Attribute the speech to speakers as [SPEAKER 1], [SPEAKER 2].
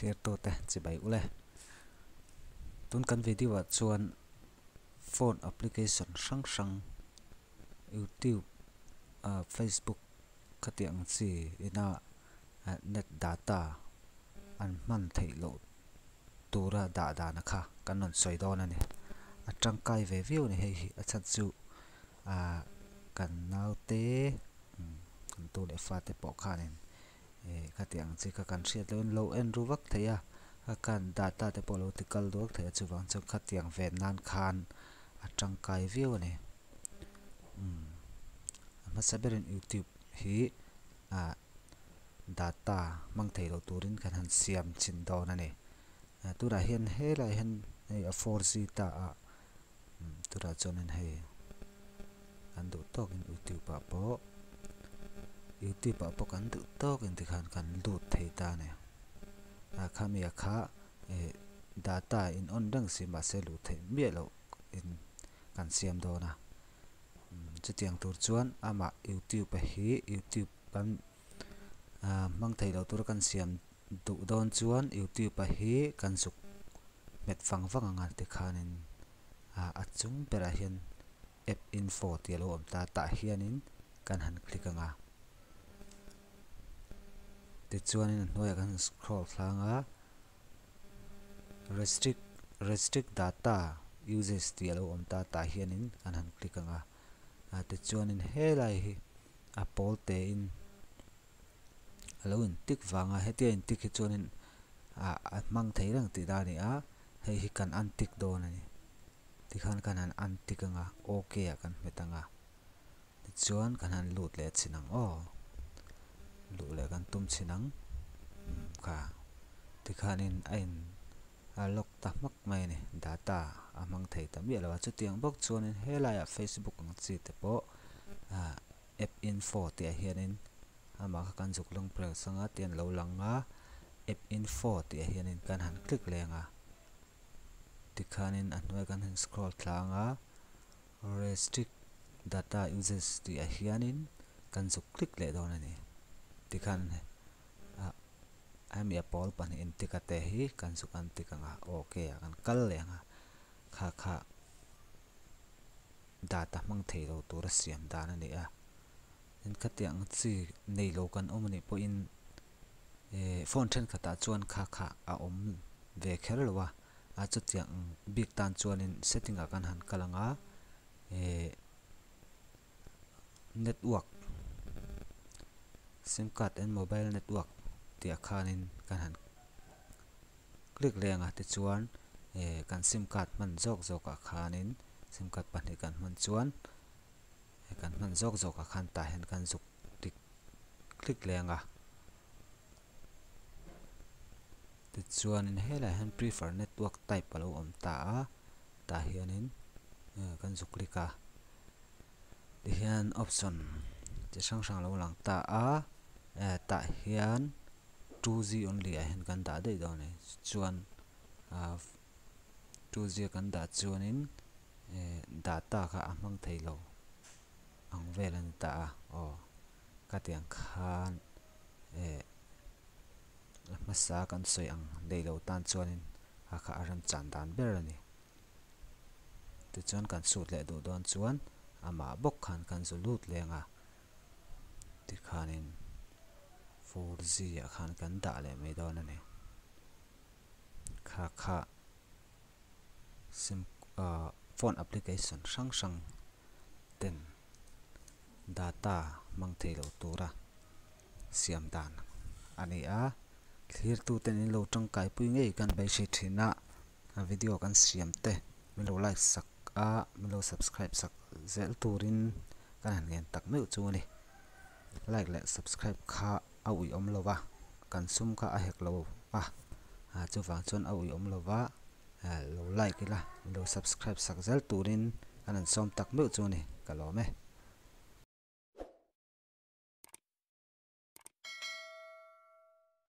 [SPEAKER 1] clear to te chi bai ule tun kan video at chuan phone application sang YouTube Facebook khatiang chi ina net data an man thei lo tura da na kha kan non soi don ani atang kai ve view ni hei a chat chu kan naute kan tu le fa te po khanin khatiang chi ka kan hriat lo en ruwak theya kan data te political dok theya chuwang chu khatiang ve nan khan atang kai view ani ma saberin YouTube hi data mang thei lo turin kan han siam chin don ani tura hian hela hian 4G ta tura chonin hei kan du tok in YouTube po kan du tok in tikhan kan lut thei ta ne khamia kha data in on dang si ma se lu thei mi lo in kan siam do na chutiang tur chuan ama YouTube hi YouTube kan mang thei lo tur kan siam du don chuan YouTube hi kan suk met fang anga tikhanin achung pera hian app info ti lo om ta hianin kan han click anga ti chuanin noya kan scroll thlanga restrict data uses ti lo om ta hianin kan han click anga ti chuanin helai hi apol te in alo in tik wanga hetia in tik hi chuanin mang thei rang ti da ni hei hi kan an tik don ani tikhan kan an tik anga okay kan metanga ti chuan kan han lut le chinang lu le kan tum chinang kha tikhanin ain lok ta mak mai ni data amang thei ta mi lawa chu tiang bok chuanin helaya Facebook ang chi te po app info te hianin ama kan juk long prel sanga tian lo langa app info te hianin kan han click lenga tikhanin anwai kan han scroll thlanga restrict data uses ti hianin kan juk click le don ani tikhan ami apol pan in tikate hi kan juk an tikanga okay kan kal lenga kha data mang thei lo tur siam dan ani in khatiang chi nei lo kan omani po in phone then khata chuan kha a om ve kher lowa chu tiang big tan chuan in setting a kan han kalanga network sim card and mobile network ti khanin kan han click lenga ti chuan kan sim card man jok a khanin sim card pahnih kan man chuan kan man jok a khan ta hen kan juk tik click lenga ti chuan in hela han prefer network type alo om ta hianin kan juk click a ti hian option chi sang lo lang ta hian 2G only a hen kan da dei do ne chuan 2G kan da chuanin data kha amang thei lo ang velan ta ka tiang khan masa kan soi ang dei lo tan chuanin kha aram chan dan ber ani ti chuan kan sut le do don chuan ama bok khan kan zu lut lenga ti khanin 4G a khan kan da le mai don ani kha sim phone application sang ten data mang thei lo tura siam dan ani clear tu ten in lo tang kai pui ngei kan bai shi thina video kan siam te mi lo like sak mi lo subscribe sak zel turin kan han ngen tak meu chu ni like le subscribe kha awi om lowa kan sum kha a hek lo chu wang chon awi om lowa lo like ila lo subscribe sak zel turin kan som tak meu chu ni ka lo me